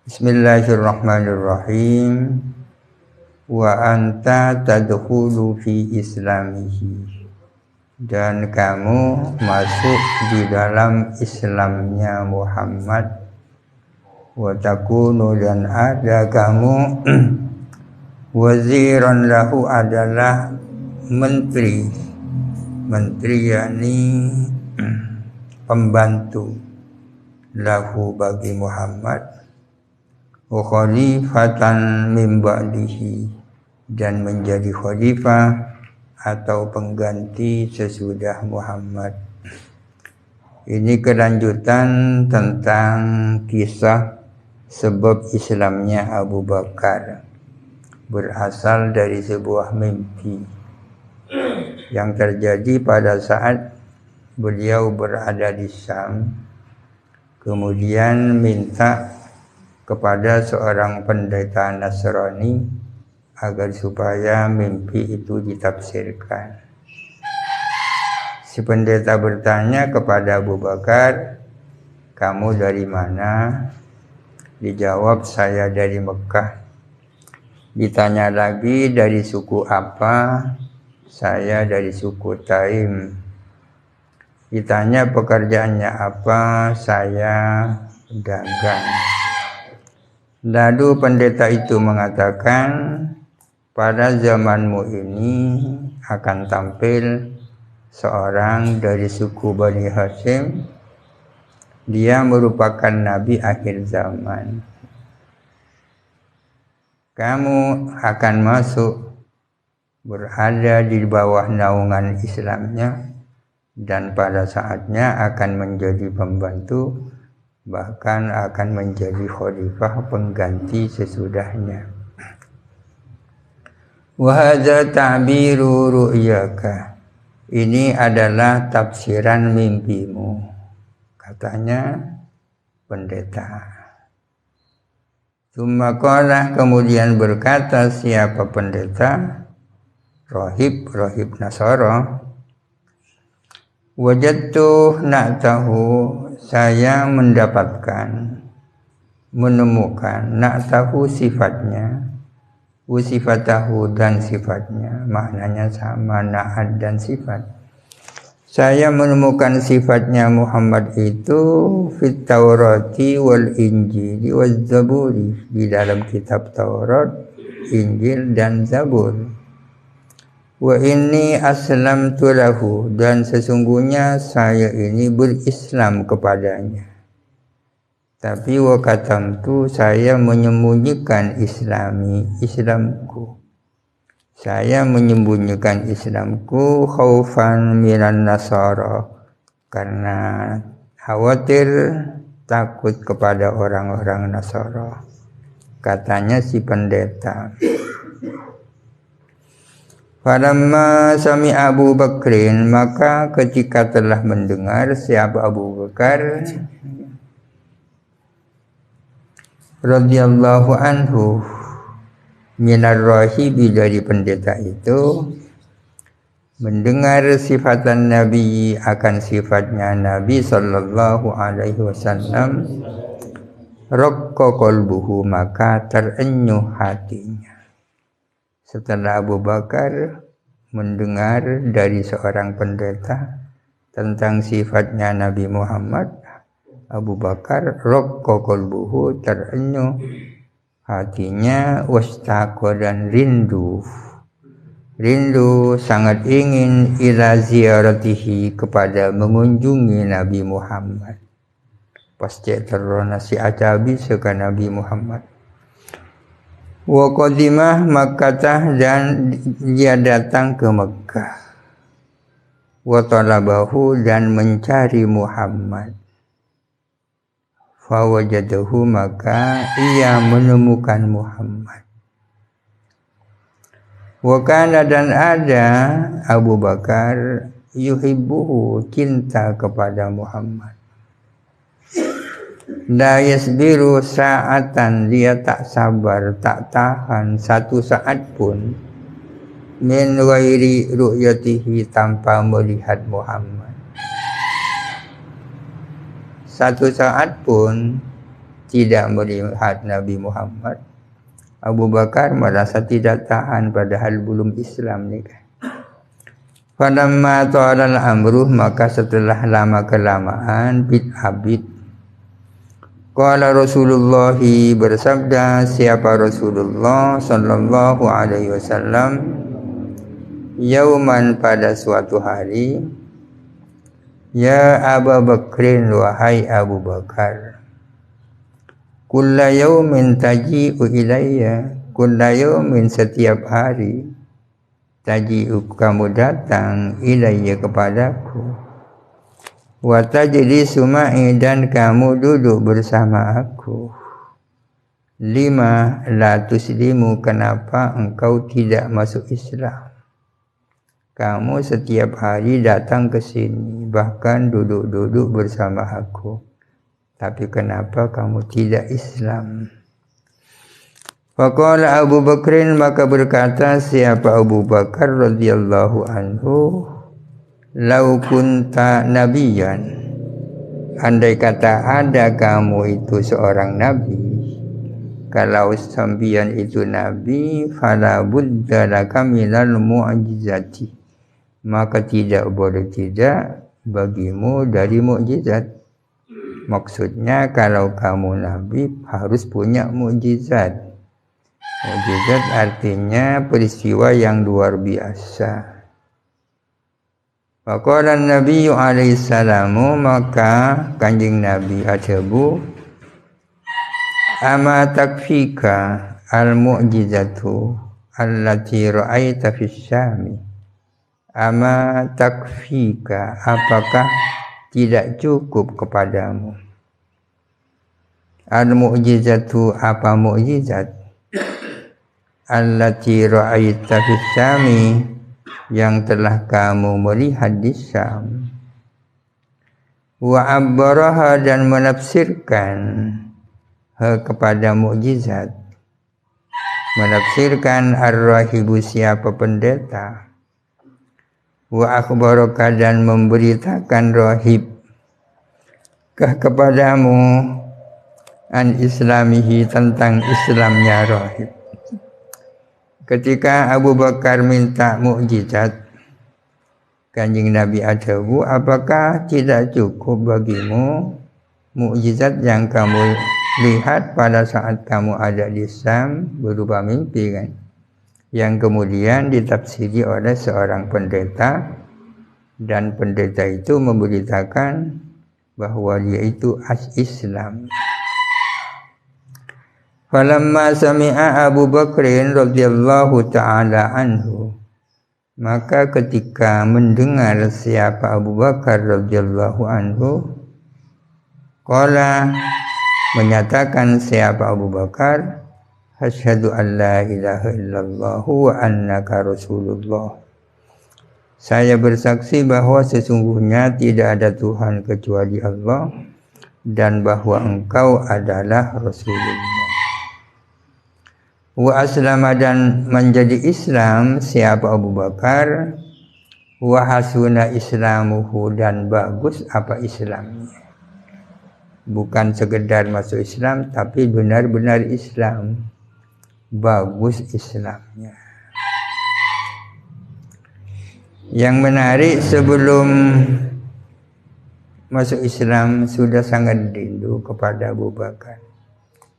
Bismillahirrahmanirrahim. Wa anta tadkhulu fi islamihi, dan kamu masuk di dalam Islamnya Muhammad. Wa takunu, dan ada kamu waziran lahu, adalah menteri yakni pembantu lahu bagi Muhammad, wa khalifatan min ba'dihi, dan menjadi khalifah atau pengganti sesudah Muhammad. Ini kelanjutan tentang kisah sebab Islamnya Abu Bakar, berasal dari sebuah mimpi yang terjadi pada saat beliau berada di Syam, kemudian minta kepada seorang pendeta Nasrani agar supaya mimpi itu ditafsirkan. Si pendeta bertanya kepada Abu Bakar, "Kamu dari mana?" Dijawab, "Saya dari Mekah." Ditanya lagi, "Dari suku apa?" "Saya dari suku Taim." Ditanya, "Pekerjaannya apa?" "Saya dagang." Lalu pendeta itu mengatakan, "Pada zamanmu ini akan tampil seorang dari suku Bani Hashim. Dia merupakan nabi akhir zaman. Kamu akan masuk, berada di bawah naungan Islamnya, dan pada saatnya akan menjadi pembantu, bahkan akan menjadi khalifah pengganti sesudahnya. Wa hadza ta'biru ru'yaka, ini adalah tafsiran mimpimu," katanya pendeta. Tsumma qala, kemudian berkata siapa pendeta, rahib Nasara, "Wajadtu na'tahu, saya menemukan na'tahu sifatnya, sifatahu dan sifatnya, maknanya sama, na'at dan sifat. Saya menemukan sifatnya Muhammad itu fit Taurati wal Injili wal Zaburi, di dalam kitab Taurat, Injil dan Zabur. Wa inni aslamtu lahu, dan sesungguhnya saya ini berislam kepadanya. Tapi wa katamtu, saya menyembunyikan Islamku. Saya menyembunyikan Islamku khaufan minan nasara, karena khawatir, takut kepada orang-orang Nasara," katanya si pendeta. Falamma sami Abu Bakrin, maka ketika telah mendengar siapa Abu Bakar radhiyallahu anhu minar rahibi, dari pendeta itu, mendengar sifatan Nabi, akan sifatnya Nabi sallallahu alaihi wasallam, raqqa qalbuhu, maka terenyuh hatinya. Setelah Abu Bakar mendengar dari seorang pendeta tentang sifatnya Nabi Muhammad, Abu Bakar raqqa qalbuhu, terenyuh hatinya, wastaqa, dan rindu sangat ingin, ila ziyaratihi, kepada mengunjungi Nabi Muhammad. Pasti terona si acabi suka Nabi Muhammad. Wa qadimah Makkah, dan dia datang ke Mekah. Wa talabahu, dan mencari Muhammad. Fawajadahu, maka ia menemukan Muhammad. Wa kana, dan ada Abu Bakar yuhibbuhu, cinta kepada Muhammad. La yasbiru sa'atan, dia tak sabar, tak tahan satu saat pun, min ghairi ru'yatihi, tanpa melihat Muhammad. Satu saat pun tidak melihat Nabi Muhammad. Abu Bakar merasa tidak tahan padahal belum Islam nikah. Falamma ta'alal amruh, maka setelah lama kelamaan bid qala Rasulullah, bersabda siapa Rasulullah sallallahu alaihi wasallam, yauman, pada suatu hari, ya Abu Bakrin, wahai Abu Bakar, kulla yaumin taji'u ilayya, kulla yaumin, setiap hari, taji'u, kamu datang, ilayya, kepadaku, wa tajlisu ma'i, dan kamu duduk bersama aku. Lima la tuslimu, kenapa engkau tidak masuk Islam? Kamu setiap hari datang ke sini, bahkan duduk-duduk bersama aku, tapi kenapa kamu tidak Islam? Faqala Abu Bakrin, maka berkata siapa Abu Bakar radhiyallahu anhu, lau kunta nabiyan, andai kata ada kamu itu seorang nabi, kalau sambian itu nabi, fala budda laka minal mu'jizati, maka tidak boleh tidak bagimu dari mukjizat. Maksudnya kalau kamu nabi harus punya mukjizat. Mukjizat artinya peristiwa yang luar biasa. Faqala Nabi alaihi salamu, maka kanjeng Nabi ajabu, ama takfika al-mu'jizatu allati ra'aita fis Syami. Ama takfika, apakah tidak cukup kepadamu, al-mu'jizatu, apa mukjizat, allati ra'aita fis Syami, yang telah kamu melihat di Syam. Wa abbaraha, dan menafsirkan kepada mukjizat, menafsirkan ar-rahibu, siapa pendeta, wa akhbaraka, dan memberitakan rahib kepadamu, an islamihi, tentang Islamnya rahib. Ketika Abu Bakar minta mukjizat, kanjeng Nabi ajabu, apakah tidak cukup bagimu mukjizat yang kamu lihat pada saat kamu ada di Syam, berupa mimpi kan, yang kemudian ditafsiri oleh seorang pendeta, dan pendeta itu memberitakan bahwa dia itu Islam. Falamma sami'a Abu Bakrin radhiyallahu ta'ala anhu, maka ketika mendengar siapa Abu Bakar radhiyallahu anhu, qala, menyatakan siapa Abu Bakar, asyhadu an la ilaha illallah wa annaka rasulullah, saya bersaksi bahwa sesungguhnya tidak ada Tuhan kecuali Allah, dan bahwa engkau adalah Rasulullah. Wa aslama, dan menjadi Islam siapa Abu Bakar, wa hasuna islamuhu, dan bagus apa Islamnya. Bukan sekedar masuk Islam, tapi benar-benar Islam, bagus Islamnya. Yang menarik, sebelum masuk Islam sudah sangat rindu kepada Abu Bakar.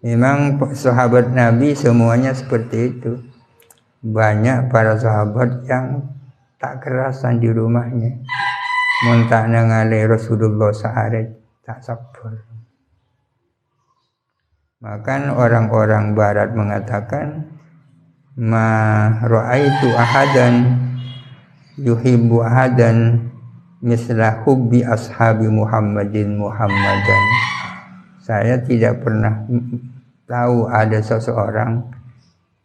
Memang sahabat Nabi semuanya seperti itu. Banyak para sahabat yang tak kerasan di rumahnya, muntak nangale Rasulullah sehari tak sabar. Maka orang-orang barat mengatakan, ma ra'aitu ahadan yuhibbu ahadan misla hubbi ashabi Muhammadin Muhammadan. Saya tidak pernah tahu ada seseorang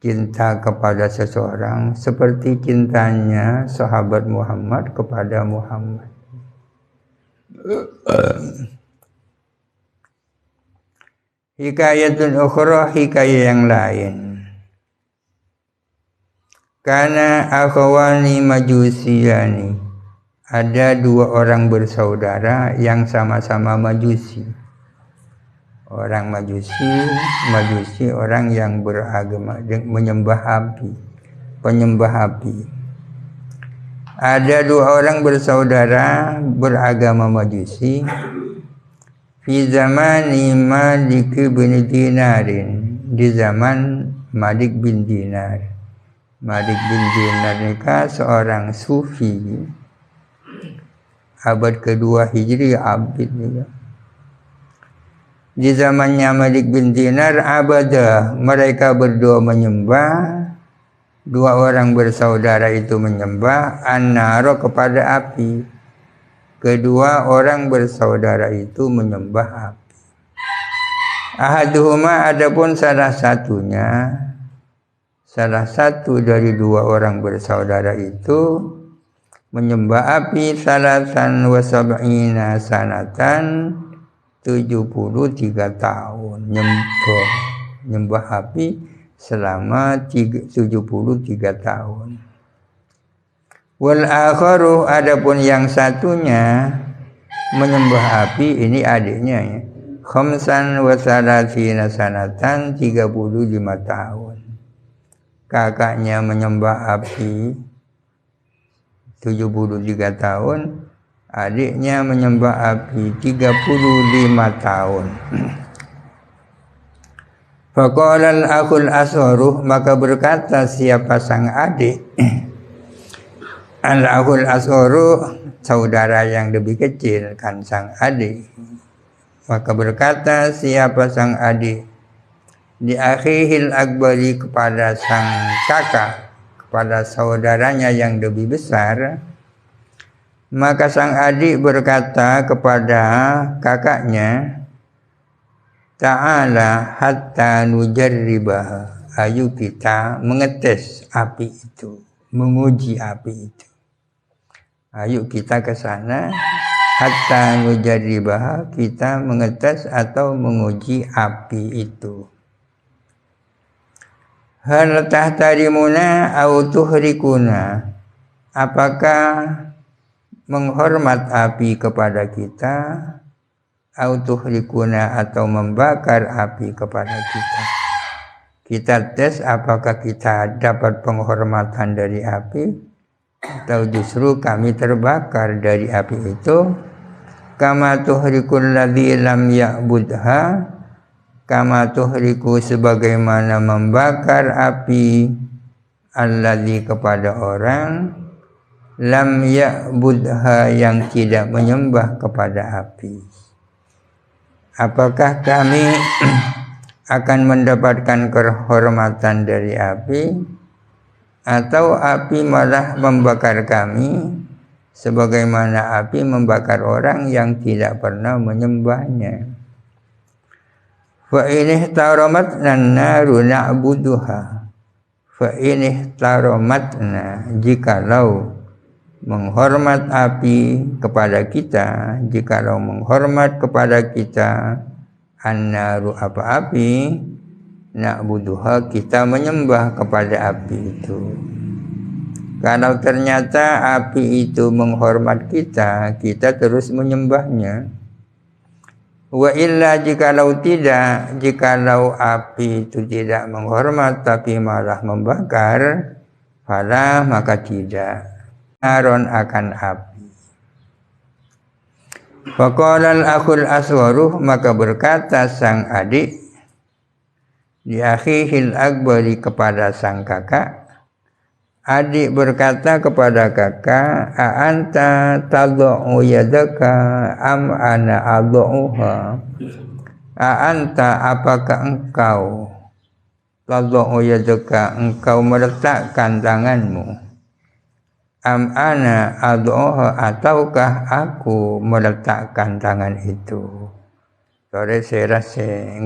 cinta kepada seseorang seperti cintanya sahabat Muhammad kepada Muhammad. Hikayatun ukhra, hikayah yang lain. Karena akhwani majusiyani, ada dua orang bersaudara yang sama-sama majusi. Orang Majusi orang yang beragama menyembah api, penyembah api. Ada 2 orang bersaudara beragama Majusi. Fi zamani Malik bin Dinarin, di zaman Malik bin Dinar. Malik bin Dinar nikah seorang sufi abad kedua Hijri, abid juga. Di zamannya Malik bin Dinar, abadah, mereka berdua menyembah. 2 orang bersaudara itu menyembah an-naro, kepada api. Kedua orang bersaudara itu menyembah api. Ahaduhuma, adapun salah satu dari 2 orang bersaudara itu menyembah api salasan wa sab'ina sanatan, 73 tahun nyembah api selama 73 tahun. Wal akharu, adapun yang satunya menyembah api, ini adiknya ya, khamsan wa salasina sanatan, 35 tahun. Kakaknya menyembah api 73 tahun, adiknya menyembah api 35 tahun. Faqala al-akhul asgharu, maka berkata siapa sang adik, al-akhul asgharu, saudara yang lebih kecil kan sang adik. Maka berkata siapa sang adik, di akhihil akbari, kepada sang kakak, kepada saudaranya yang lebih besar. Maka sang adik berkata kepada kakaknya, ta'ala hatta nujarribah, ayo kita mengetes api itu, menguji api itu. Ayo kita ke sana, hatta nujarribah, kita mengetes atau menguji api itu. Hal tahtarimuna au tuhrikuna, apakah menghormat api kepada kita, au tuhrikuna, atau membakar api kepada kita. Kita tes apakah kita dapat penghormatan dari api, atau justru kami terbakar dari api itu. Kama tuhrikul ladzi lam ya'budha, kama tuhriku, sebagaimana membakar api alladzi, kepada orang lam ya'budha, yang tidak menyembah kepada api. Apakah kami akan mendapatkan kehormatan dari api, atau api malah membakar kami sebagaimana api membakar orang yang tidak pernah menyembahnya. Fa inih taromatna naru na'buduha, fa inih taromatna, jikalau menghormat api kepada kita, jikalau menghormat kepada kita, an-naru, apa api, na'buduha, kita menyembah kepada api itu. Kalau ternyata api itu menghormat kita, kita terus menyembahnya. Wa illa, jikalau tidak, jikalau api itu tidak menghormat tapi malah membakar, fala, maka tidak, naron, akan api. Faqala al-akhul asgharu, maka berkata sang adik, di akhihil akbari, kepada sang kakak. Adik berkata kepada kakak, a'anta tad'u yadaka am ana ad'uha. A'anta, apakah engkau, tad'u yadaka, engkau meletakkan tanganmu, am ana ad'uha, ataukah aku meletakkan tangan itu. Sore saya rasa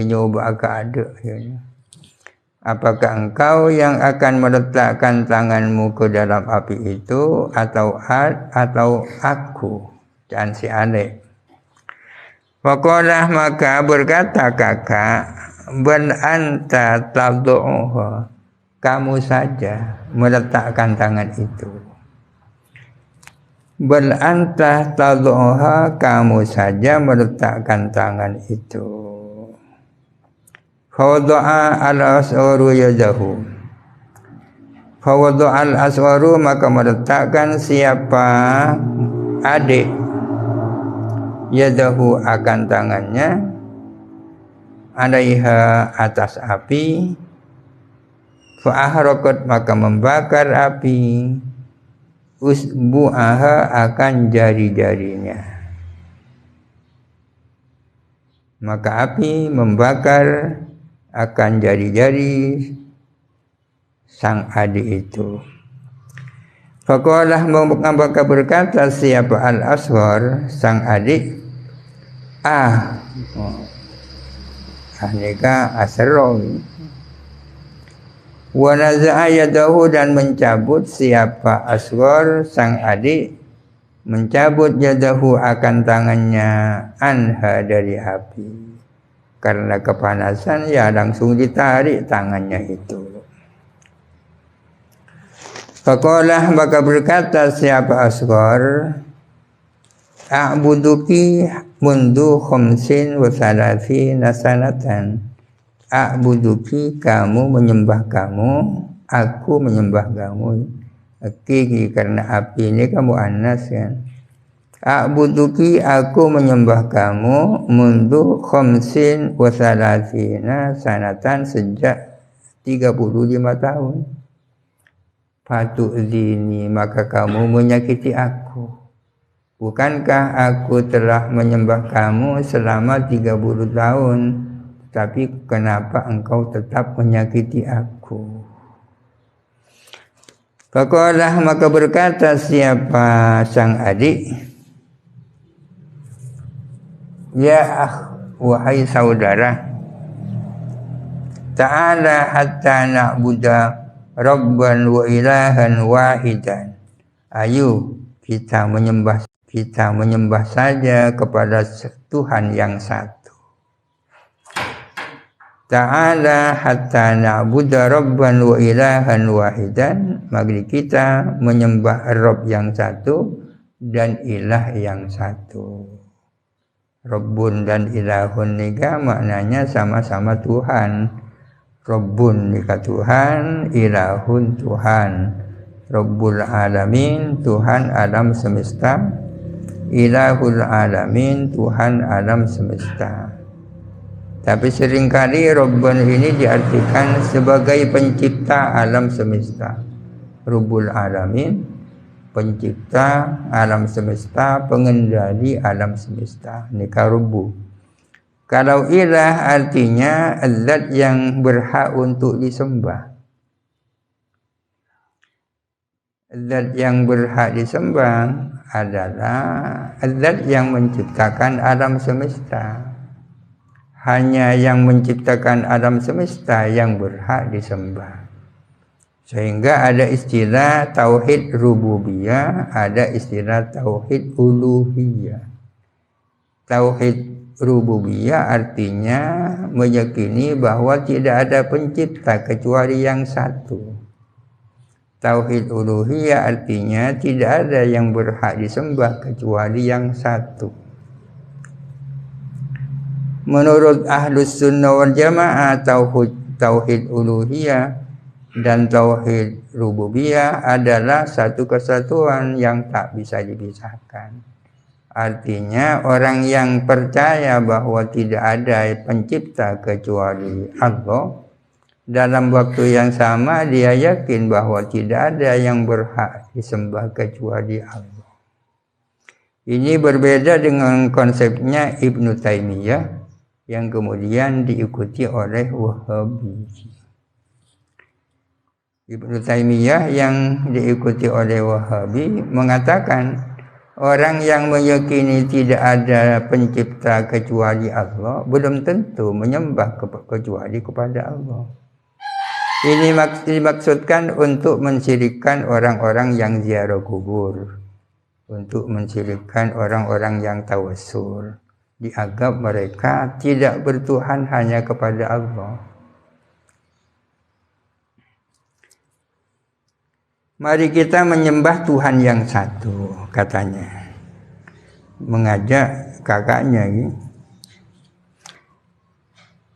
nyoba agak ada ya. Apakah engkau yang akan meletakkan tanganmu ke dalam api itu, atau aku, dan si adik. Faqalah, maka berkata kakak, bal anta tad'uha, kamu saja meletakkan tangan itu. Bal anta tad'uha, kamu saja meletakkan tangan itu. Fawada'a al-asgharu yadahu. Fawada'a al-asgharu, maka meletakkan siapa adik yadahu akan tangannya alaiha atas api, fa'ahraqat maka membakar api usbu'aha akan jari-jarinya. Maka api membakar akan jari-jari sang adik itu. Faqalah maka berkata siapa al-asghar sang adik, nikah asrawi. Wa naza'a yadahu, dan mencabut siapa asghar sang adik, mencabut yadahu akan tangannya anha dari api. Karena kepanasan ya langsung ditarik tangannya itu. Faqalah maka berkata siapa asghar, a'buduki mundu khamsin wa salasin sanatan. A'buduki, kamu menyembah kamu, aku menyembah kamu. Kiki, karena api ini kamu anas kan. A'buduki, aku menyembah kamu, mundu khamsin wa salasina sanatan, sejak 35 tahun. Fatu'zini, maka kamu menyakiti aku. Bukankah aku telah menyembah kamu selama 30 tahun, tapi kenapa engkau tetap menyakiti aku? Faqalah maka berkata siapa sang adik, ya wahai saudara, ta'ala hatta na'buda rabban wa ilahan wahidan. Ayo kita menyembah saja kepada Tuhan yang satu. Ta'ala hatta na'buda rabban wa ilahan wahidan. Mari kita menyembah Rabb yang satu dan ilah yang satu. Rabbun dan ilahun nikah maknanya sama-sama Tuhan. Rabbun nikah Tuhan, ilahun Tuhan. Rabbul alamin, Tuhan alam semesta. Ilahul alamin, Tuhan alam semesta. Tapi seringkali Rabbun ini diartikan sebagai pencipta alam semesta. Rabbul alamin, pencipta alam semesta, pengendali alam semesta. Nikah Rabbu. Kalau ilah artinya zat yang berhak untuk disembah. Zat yang berhak disembah adalah zat yang menciptakan alam semesta. Hanya yang menciptakan alam semesta yang berhak disembah. Sehingga ada istilah tauhid rububiyah, ada istilah tauhid uluhiyah. Tauhid rububiyah artinya meyakini bahwa tidak ada pencipta kecuali yang satu. Tauhid uluhiyah artinya tidak ada yang berhak disembah kecuali yang satu. Menurut Ahlus Sunnah wal Jamaah, tauhid uluhiyah dan tauhid rububiyah adalah satu kesatuan yang tak bisa dipisahkan. Artinya orang yang percaya bahwa tidak ada pencipta kecuali Allah, dalam waktu yang sama dia yakin bahwa tidak ada yang berhak disembah kecuali Allah. Ini berbeda dengan konsepnya Ibnu Taimiyah yang kemudian diikuti oleh Wahhabi. Ibnu Taimiyah yang diikuti oleh Wahhabi mengatakan orang yang meyakini tidak ada pencipta kecuali Allah belum tentu menyembah kecuali kepada Allah. Ini dimaksudkan untuk mensyirikkan orang-orang yang ziarah kubur, untuk mensyirikkan orang-orang yang tawassul. Dianggap mereka tidak bertuhan hanya kepada Allah. Mari kita menyembah Tuhan yang satu, katanya. Mengajak kakaknya ini.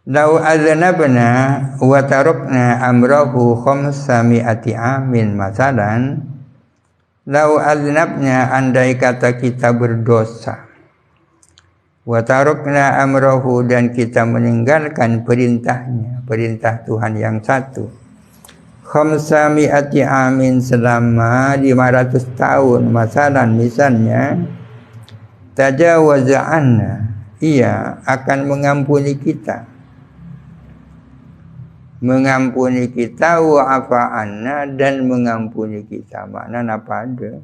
Lau aznabna wa tarakna amrahu khamsami'ati amin masalan. Lau aznabna, andai kata kita berdosa, wa tarakna amrahu, dan kita meninggalkan perintahnya, perintah Tuhan yang satu, khamsami'ati amin, selama 500 tahun masalan misalnya, tajawaza anna, ia akan mengampuni kita, wa afa anna, dan mengampuni kita. Makna apa ada?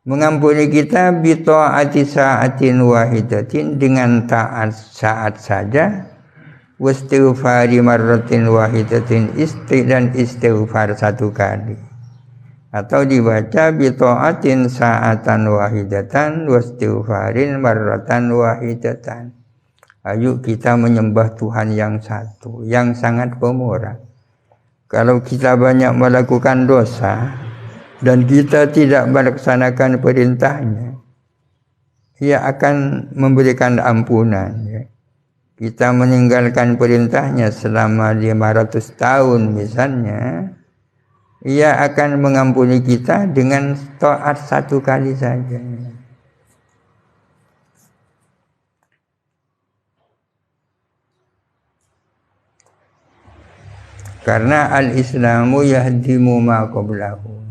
Mengampuni kita bi ta'ati sa'atin wahidatin, dengan taat saat saja, wastighfari marratin wahidatin, dan istighfar satu kali. Atau dibaca bi ta'atin sa'atan wahidatan wastighfarin marratan wahidatan. Ayo kita menyembah Tuhan yang satu, yang sangat pemurah. Kalau kita banyak melakukan dosa dan kita tidak melaksanakan perintahnya, ia akan memberikan ampunan. Kita meninggalkan perintahnya selama 500 tahun misalnya, ia akan mengampuni kita dengan taat satu kali saja. Karena al-Islamu yahdimu ma qablahu.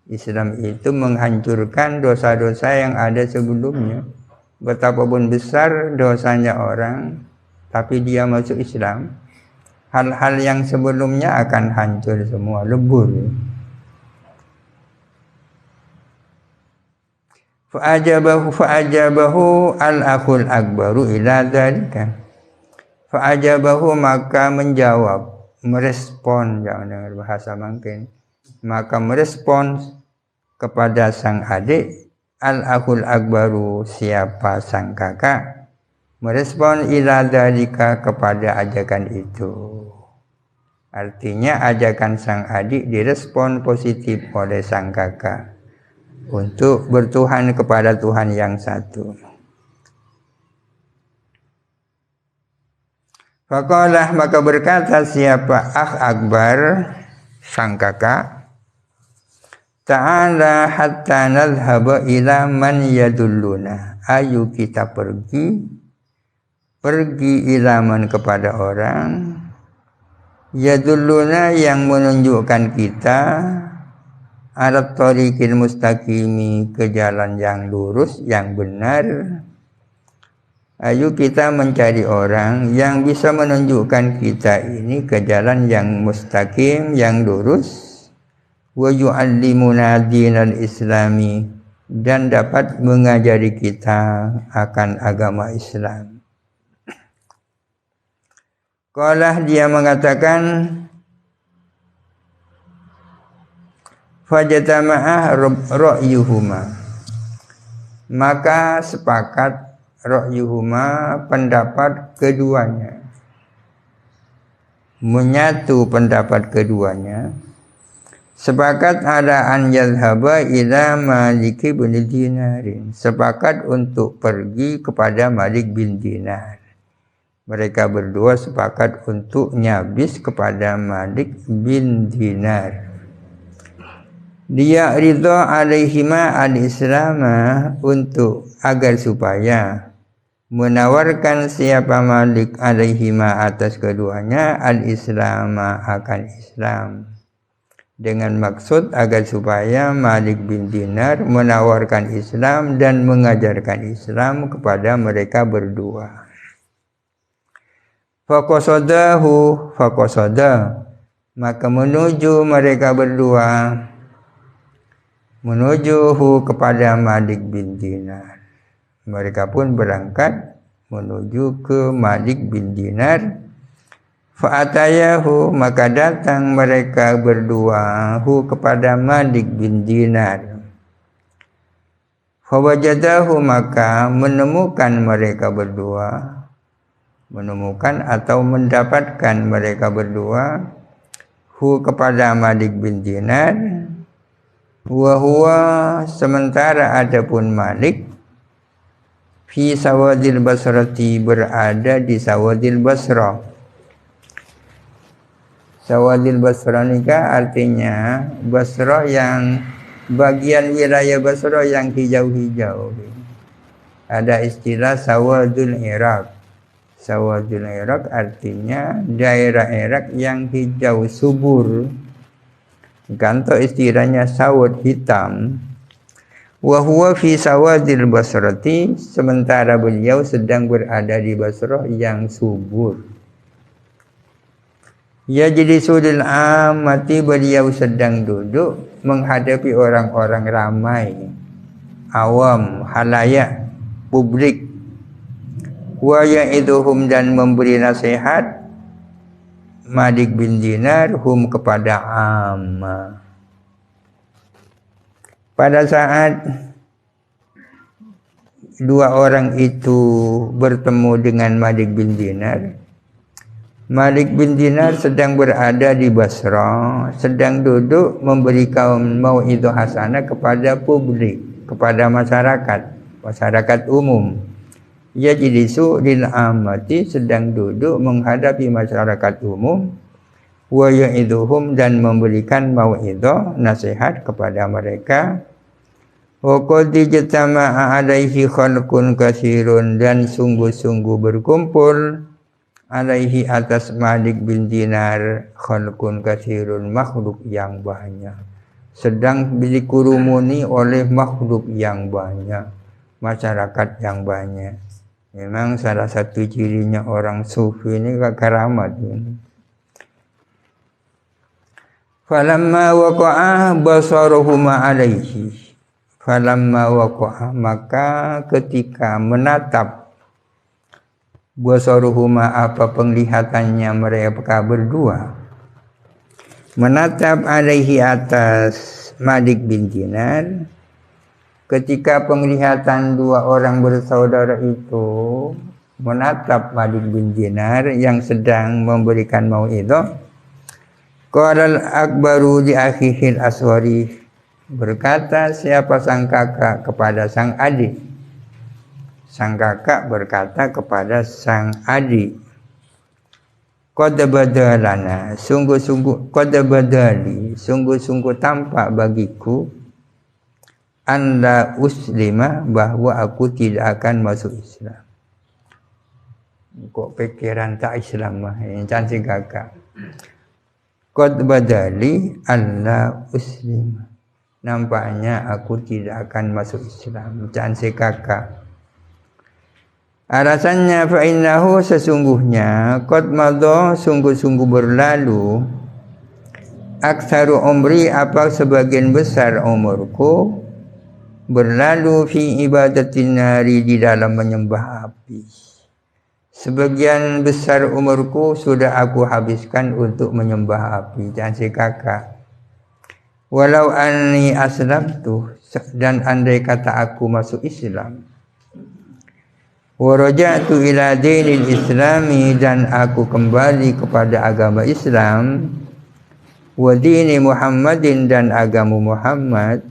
Islam itu menghancurkan dosa-dosa yang ada sebelumnya. Betapapun besar dosanya orang, tapi dia masuk Islam, hal-hal yang sebelumnya akan hancur semua, lebur. Fa'ajabahu al-akhul akbaru ila dzalika. Fa'ajabahu, maka menjawab, merespon, jangan dengar bahasa mungkin, maka merespon kepada sang adik, al-akhul akbaru, siapa sang kakak, merespon ila dzalika, kepada ajakan itu. Artinya ajakan sang adik direspon positif oleh sang kakak untuk bertuhan kepada Tuhan yang satu. Faqalah, maka berkata siapa akh akbar, sang kakak, ta'ala hatta nadhhaba ila man yadulluna, ayo kita pergi ilaman, kepada orang, yadulluna, yang menunjukkan kita, ala tariqil mustaqimi, ke jalan yang lurus, yang benar. Ayo kita mencari orang yang bisa menunjukkan kita ini ke jalan yang mustaqim, yang lurus. Wa yu'allimuna dinal islami, dan dapat mengajari kita akan agama Islam. Qalah, dia mengatakan, fajatama'ah ra'yuhuma, maka sepakat ra'yuhuma, pendapat keduanya, menyatu pendapat keduanya, sepakat ada an yadhhaba ila Malik bin Dinarin, sepakat untuk pergi kepada Malik bin Dinar. Mereka berdua sepakat untuk nyabis kepada Malik bin Dinar. Dia ridha alaihima al-islama, untuk agar supaya menawarkan siapa Malik alaihima, atas keduanya, al-islama, akan Islam, dengan maksud agar supaya Malik bin Dinar menawarkan Islam dan mengajarkan Islam kepada mereka berdua. Faqasada, maka menuju mereka berdua, menuju kepada Malik bin Dinar. Mereka pun berangkat menuju ke Malik bin Dinar. Fa'atayahu, maka datang mereka berdua kepada Malik bin Dinar. Fawajadahu, maka menemukan mereka berdua, menemukan atau mendapatkan mereka berdua kepada Malik bin Dinar. Wa huwa, sementara adapun Malik, fi sawadil basrati berada di sawadil Basrah. Sawadil Basrah nikah artinya Basrah yang bagian wilayah Basrah yang hijau-hijau. Ada istilah sawadul Iraq. Sawadul Iraq artinya daerah Irak yang hijau subur. Ganto istilahnya sawad hitam. Wa huwa fi sawadil Basrati, sementara beliau sedang berada di Basrah yang subur. Ya jadi sudul amati, beliau sedang duduk menghadapi orang-orang ramai, awam, halayak, publik. Wa ya'iduhum, dan memberi nasihat Malik bin Dinar hum kepada amma. Pada saat dua orang itu bertemu dengan Malik bin Dinar, Malik bin Dinar sedang berada di Basrah, sedang duduk memberi kaum mau'idhah hasanah kepada publik, kepada masyarakat umum. Yajlisu lil amati, sedang duduk menghadapi masyarakat umum. Wa ya'idhuhum, dan memberikan mau'idhah nasihat kepada mereka. Wa qad ijtama'a alaihi khalqun katsirun, dan sungguh-sungguh berkumpul alaihi atas Malik bin Dinar khalqun katsirun, makhluk yang banyak. Sedang dikurumuni oleh makhluk yang banyak, masyarakat yang banyak. Memang salah satu cirinya orang sufi ini karamat ini. Falamma waqa'a basaruhuma alaihi. Falamma waqa'a, maka ketika menatap basaruhuma, apa penglihatannya mereka berdua, menatap alaihi atas Malik bin Dinar. Ketika penglihatan dua orang bersaudara itu menatap Malik bin Dinar yang sedang memberikan mau'idhah, qalal akbaru li akhihil aswari, berkata siapa sang kakak kepada sang adik. Sang kakak berkata kepada sang adik, qad badalana, sungguh-sungguh, qad badali, sungguh-sungguh tampak bagiku, anda uslima, bahwa aku tidak akan masuk Islam. Kok pikiran tak Islam mah, ini cantik kakak. Qad badali alla uslima, nampaknya aku tidak akan masuk Islam, cantik kakak. Alasannya fa innahu, sesungguhnya qad madha, sungguh-sungguh berlalu, aktsaru umri, apa sebagian besar umurku, berlalu fi ibadatin nari, di dalam menyembah api. Sebagian besar umurku sudah aku habiskan untuk menyembah api, dan si kakak. Walau anni aslamtu, dan andai kata aku masuk Islam. Wa raja'tu ila dinil islami, dan aku kembali kepada agama Islam. Wa dini Muhammadin, dan agama Muhammad.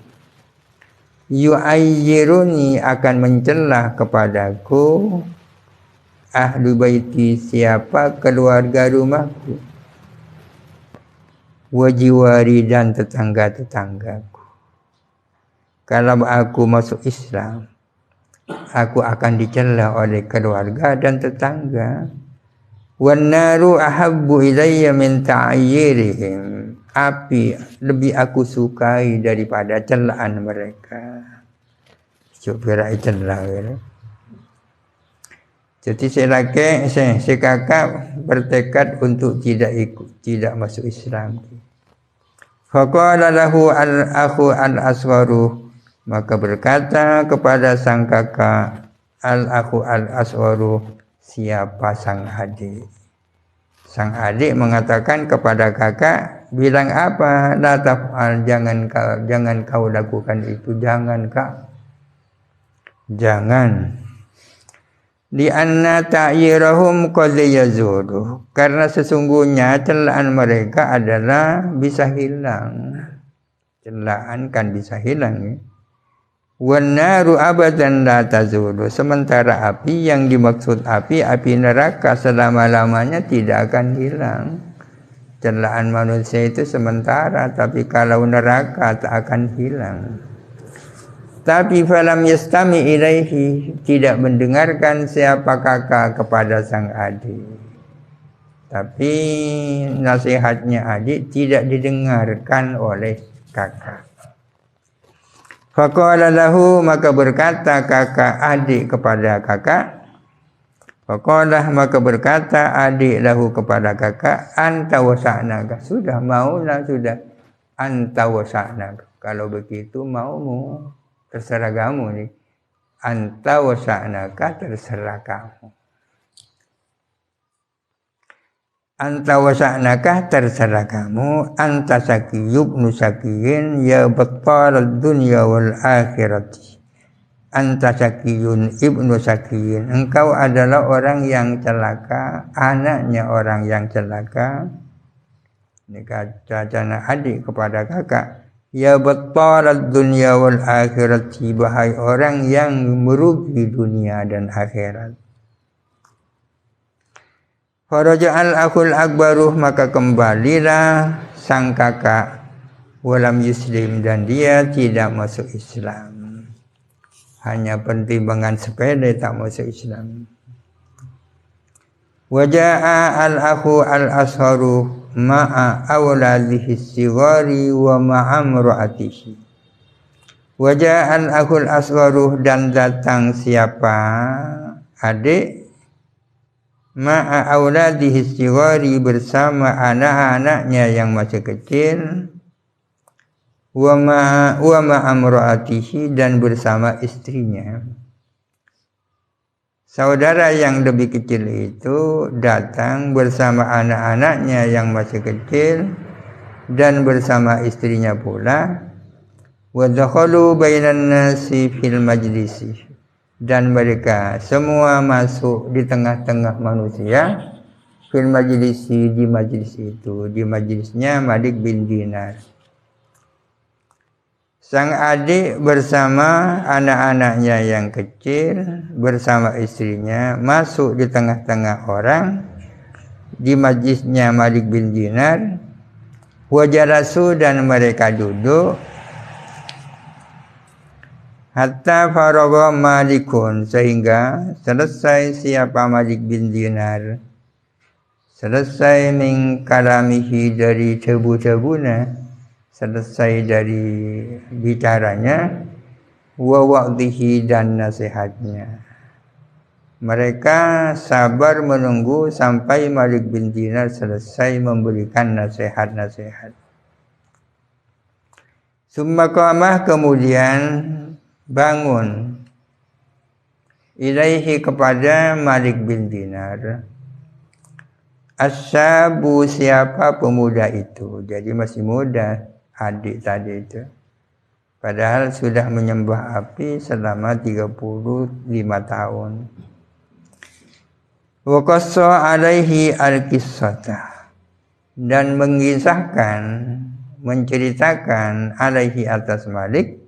Yu'ayyiruni, akan mencelah kepadaku, ahlu baiti, siapa keluarga rumahku, wajiwari, dan tetangga-tetanggaku. Kalau aku masuk Islam, aku akan dicela oleh keluarga dan tetangga. Wan naru ahabbu ilayya min ta'ayyirihim, api lebih aku sukai daripada celaan mereka. Coba celah ya. Jadi si kakak bertekad untuk tidak masuk Islam. Faqala lahu al-akhu al-asgharu, maka berkata kepada sang kakak al-akhu al-asgharu, siapa sang adik. Sang adik mengatakan kepada kakak, bilang apa? La taf'al, jangan kau lakukan itu, jangan kak. Jangan. Di anna ta'yirahum qad yazulu, karena sesungguhnya celaan mereka adalah bisa hilang. Celaan kan bisa hilang ya. Wan naru abadan la tazulu. Sementara api yang dimaksud api neraka selama-lamanya tidak akan hilang. Celaan manusia itu sementara, tapi kalau neraka tak akan hilang. Tapi falam yastami ilaihi, tidak mendengarkan siapa kakak kepada sang adik. Tapi nasihatnya adik tidak didengarkan oleh kakak. Faqala lahu, maka berkata kakak adik kepada kakak. Faqala, maka berkata adik lahu kepada kakak, anta wasa'naka. Sudah maulah, sudah. Anta wasa'naka. Kalau begitu maumu, terserah kamu nih. Anta wasa'naka, terserah kamu. Anta wasa'naka, terserah kamu. Anta sakiyub nusakiyin ya battal dunya wal akhirati. Anta sakiyun ibnu sakiyin. Engkau adalah orang yang celaka, anaknya orang yang celaka. Ini kata adik kepada kakak. Ya battal dunya wal akhirati, bahai orang yang merugi dunia dan akhirat. Faraja'al akhul akbaruh, maka kembalilah sang kakak. Walam yuslim, dan dia tidak masuk Islam. Hanya pertimbangan sepele tak masuk Islam. Waja'a al-akhu al-asharu ma'a awladhihi sighari wa ma'a imra'atihi. Waja'a al-akhu al-asharu, dan datang siapa adik, ma'a awladhihi sighari, bersama anak-anaknya yang masih kecil, wa ma'amra'atihi, dan bersama istrinya. Saudara yang lebih kecil itu datang bersama anak-anaknya yang masih kecil dan bersama istrinya pula. Wa dakhalu bainan nasi fil majlisi, dan mereka semua masuk di tengah-tengah manusia. Fil majlisi, di majlis itu, di majlisnya Malik bin Dinar. Sang adik bersama anak-anaknya yang kecil, bersama istrinya, masuk di tengah-tengah orang, di majlisnya Malik bin Dinar. Wajalasu, dan mereka duduk. Hatta faragha Malikun, sehingga selesai siapa Malik bin Dinar. Selesai min kalamihi, dari cebu-cebunya. Selesai dari bicaranya, wa wa'dihi, dan nasihatnya. Mereka sabar menunggu sampai Malik bin Dinar selesai memberikan nasihat-nasihat. Summa qamah, kemudian bangun, ilaihi, kepada Malik bin Dinar. Asyabu, siapa pemuda itu, jadi masih muda adik tadi itu. Padahal sudah menyembah api selama 35 tahun. Wa qassa alaihi al-qissata, dan mengisahkan, menceritakan alaihi, atas Malik,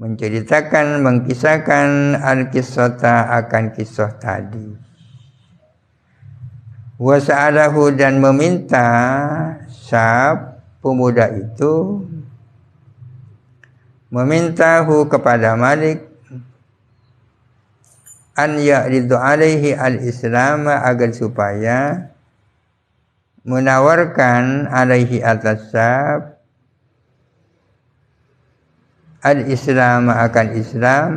menceritakan, mengkisahkan al-qissata, akan kisah tadi. Wa sa'alahu, dan meminta syab, pemuda itu, memintahu kepada Malik, an ya'ridu alaihi al-islam, agar supaya menawarkan alaihi, atas syab, al-islam, akan Islam.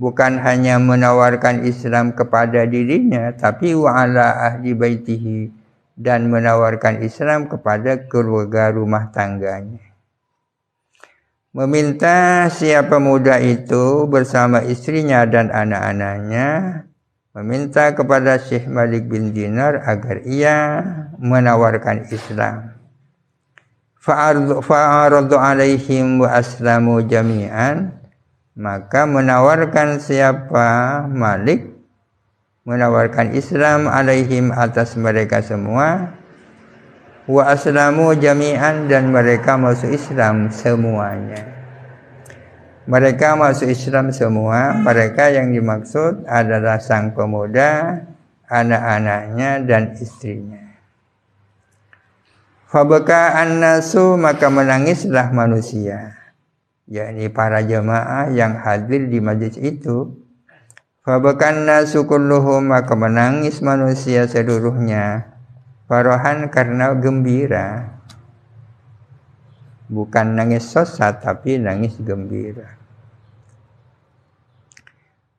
Bukan hanya menawarkan Islam kepada dirinya, tapi wa ala ahli baitihi, dan menawarkan Islam kepada keluarga rumah tangganya. Meminta siapa muda itu bersama istrinya dan anak-anaknya, meminta kepada Syekh Malik bin Dinar agar ia menawarkan Islam. Fa'aradu alaihim wa aslamu jami'an, maka menawarkan siapa Malik, menawarkan Islam alaihim, atas mereka semua, wa aslamu jami'an, dan mereka masuk Islam semuanya. Mereka masuk Islam semua. Mereka yang dimaksud adalah sang pemuda, anak-anaknya dan istrinya. Fabaka an-nasu, maka menangislah manusia, yakni para jemaah yang hadir di majlis itu. Fabaka an-nasu kulluhum, maka menangis manusia seluruhnya. Farahan, karena gembira. Bukan nangis sesat, tapi nangis gembira.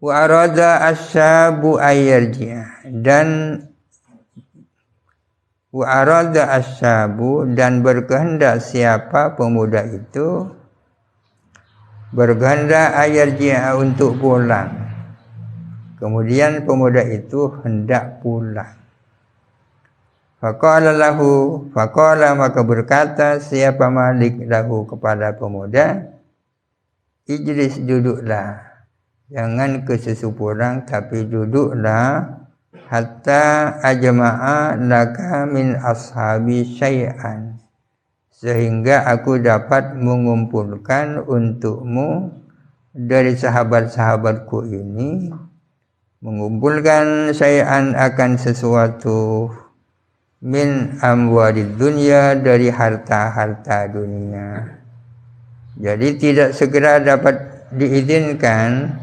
Wa arada asyabu ayyarji'a, dan wa arada asyabu, dan berkehendak siapa pemuda itu, berkehendak ayyarji'a, untuk pulang. Kemudian pemuda itu hendak pulang. Faqala lahu, faqala, maka berkata siapa Malik lahu kepada pemuda, ijlis, duduklah. Jangan ke susu pulang, tapi duduklah. Hatta ajma'a laka min ashabi syai'an, sehingga aku dapat mengumpulkan untukmu dari sahabat-sahabatku ini, mengumpulkan syai'an, akan sesuatu, min amwalid dunya, dari harta-harta dunia. Jadi tidak segera dapat diizinkan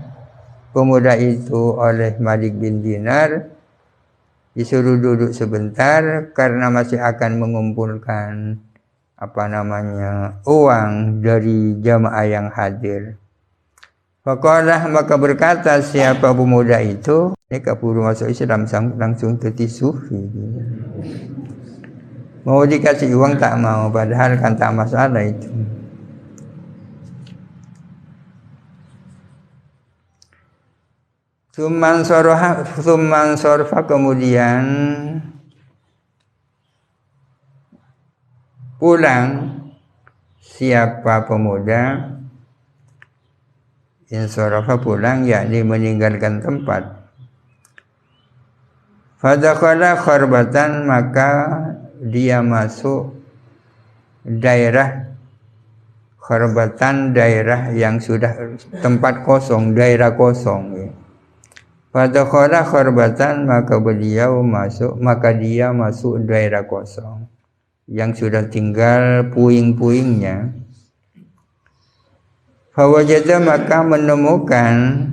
pemuda itu oleh Malik bin Dinar, disuruh duduk sebentar karena masih akan mengumpulkan uang dari jamaah yang hadir. Faqalah, maka berkata siapa pemuda itu, ini keburu masuk Islam langsung jadi sufi. Mau dikasih uang tak mau, padahal kan tak masalah itu. Summan sorfa, kemudian pulang siapa pemuda, insorofa, pulang, yakni meninggalkan tempat. Fadakhala kharbatan, maka dia masuk daerah kharbatan, daerah yang sudah tempat kosong, daerah kosong. Fadakhala kharbatan, maka dia masuk daerah kosong yang sudah tinggal puing-puingnya. Fawajada, maka menemukan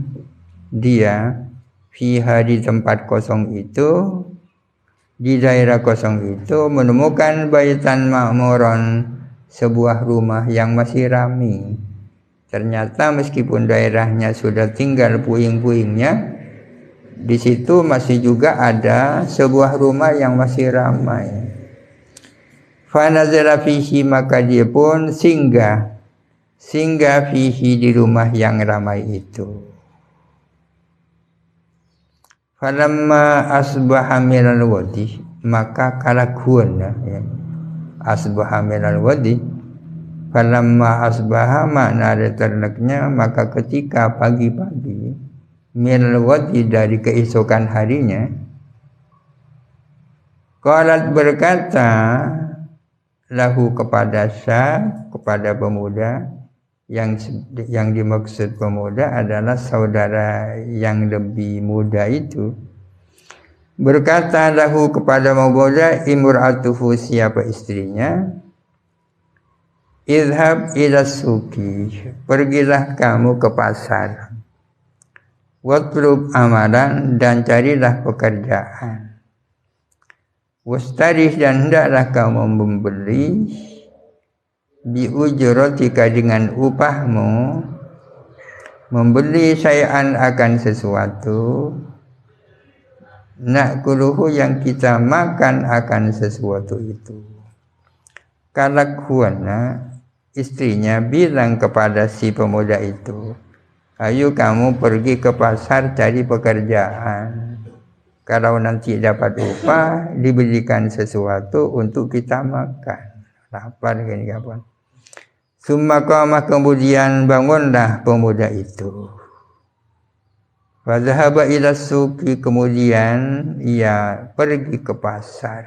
dia fiha, di tempat kosong itu, di daerah kosong itu, menemukan baitan ma'muron, sebuah rumah yang masih ramai. Ternyata meskipun daerahnya sudah tinggal puing-puingnya, di situ masih juga ada sebuah rumah yang masih ramai. Fa nazala fihi, maka dia pun singgah fihi, di rumah yang ramai itu. Falamma asbaha minal wadi, maka kalakuan, asbaha minal wadi. Falamma asbaha, makna ternaknya maka ketika pagi-pagi, minal wadi, dari keesokan harinya. Qalat, berkata lahu kepada kepada pemuda, yang dimaksud pemuda adalah saudara yang lebih muda itu. Berkata lahu kepada pemuda, imra'atuhu, siapa istrinya, idhab ila suki, pergilah kamu ke pasar, watlub amalan, dan carilah pekerjaan, wastarih, dan hendaklah kamu membeli, biujratika, dengan upahmu, membeli syai'an, akan sesuatu, nakuluhu, yang kita makan, akan sesuatu itu. Kalakuana, istrinya bilang kepada si pemuda itu, ayo kamu pergi ke pasar cari pekerjaan. Kalau nanti dapat upah, diberikan sesuatu untuk kita makan. Lapar gini kapan? Summa qamah, kemudian bangunlah pemuda itu. Wa dhahaba ila suqi, kemudian ia pergi ke pasar.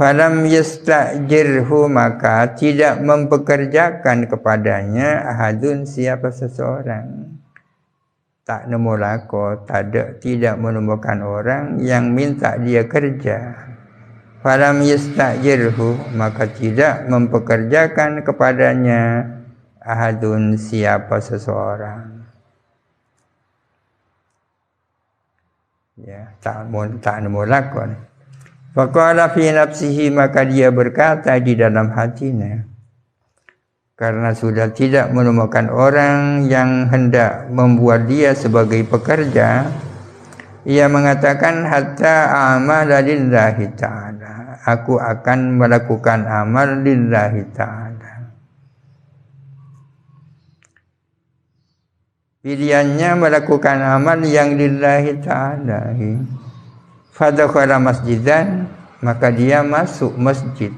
Falam yastajirhu, maka tidak mempekerjakan kepadanya ahadun, siapa seseorang. Tak nemu lako, tidak menemukan orang yang minta dia kerja. Falam yastajirhu, maka tidak mempekerjakan kepadanya ahadun, siapa seseorang. Ya, tak nemu lakon. Faqala fi nafsihi, maka dia berkata di dalam hatinya, karena sudah tidak menemukan orang yang hendak membuat dia sebagai pekerja, ia mengatakan, hatta amala lillahi ta'ala, aku akan melakukan amal lillahi ta'ala. Pilihannya melakukan amal yang lillahi ta'ala. Fadakhala masjidan, maka dia masuk masjid.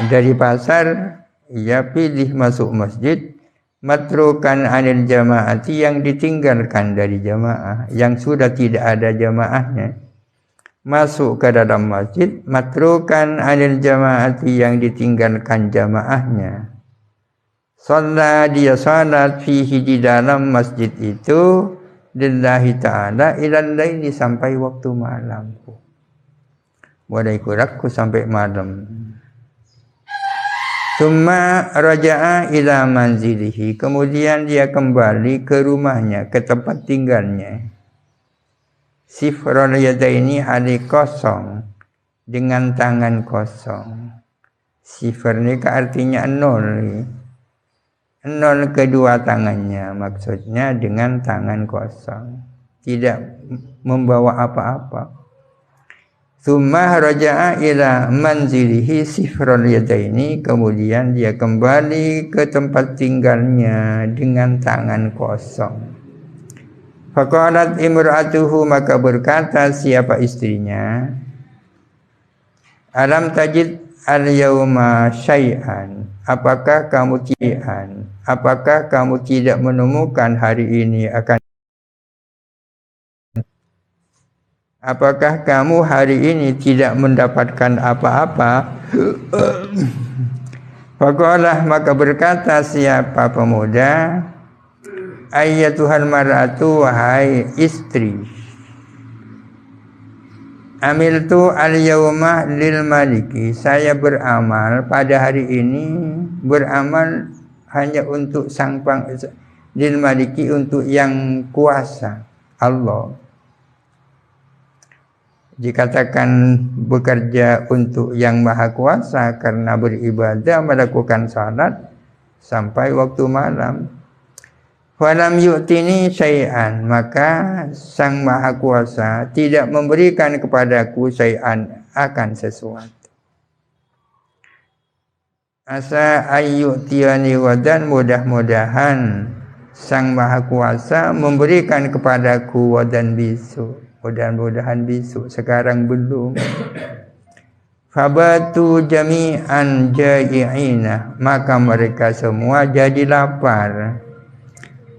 Dari pasar ia pilih masuk masjid, matrukan anil jamaati, yang ditinggalkan dari jamaah, yang sudah tidak ada jamaahnya. Masuk ke dalam masjid, matrukan anil jamaati, yang ditinggalkan jamaahnya. Salat, dia salat fihi, di dalam masjid itu, lillahi ta'ala ilal laili, sampai waktu malam. Mulai kurakku sampai malam. Tsumma raja'a ila manzilihi, kemudian dia kembali ke rumahnya, ke tempat tinggalnya. Sifrul yadaini, hali kosong, dengan tangan kosong. Sifr ini artinya nol. Nol kedua tangannya, maksudnya dengan tangan kosong, tidak membawa apa-apa. Tsumma raja'a ila manzilihi sifrul yadaini, kemudian dia kembali ke tempat tinggalnya dengan tangan kosong. Faqalat imra'atuhu, maka berkata siapa istrinya, alam tajid al-yawma syai'an, apakah kamu tidak menemukan hari ini apakah kamu hari ini tidak mendapatkan apa-apa? Faqalah, maka berkata siapa pemuda, ayyatuhal mar'atu, wahai istri, amiltu al-yawma lil maliki, saya beramal pada hari ini, beramal hanya untuk lil maliki, untuk yang kuasa, Allah. Dikatakan bekerja untuk yang maha kuasa karena beribadah, melakukan salat sampai waktu malam. Falam yu'tini syai'an, maka sang maha kuasa tidak memberikan kepadaku syai'an, akan sesuatu. Asa ayyutiyani wadan, mudah-mudahan sang maha kuasa memberikan kepadaku wadan besok. Mudah-mudahan besok, sekarang belum. Fabatu jami'an ja'i'ina, maka mereka semua jadi lapar.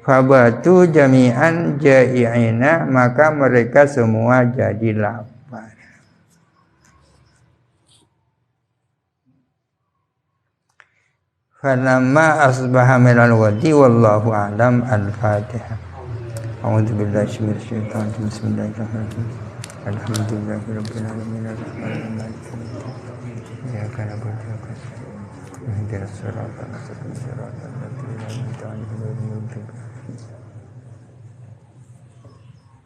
Fabatu jami'an ja'i'ina, maka mereka semua jadi lapar. Falamma asbaha minal wadi, wallahu a'lam. Al-Fatihah. A'udzu billahi minasyaitonir rajim. Bismillahirrahmanirrahim. Alhamdulillahirabbil alamin. Arrahmanirrahim. Iyyaka na'budu wa iyyaka nasta'in. Ihdinas siratal mustaqim, siratal ladzina an'amta 'alaihim ghairil maghdubi 'alaihim.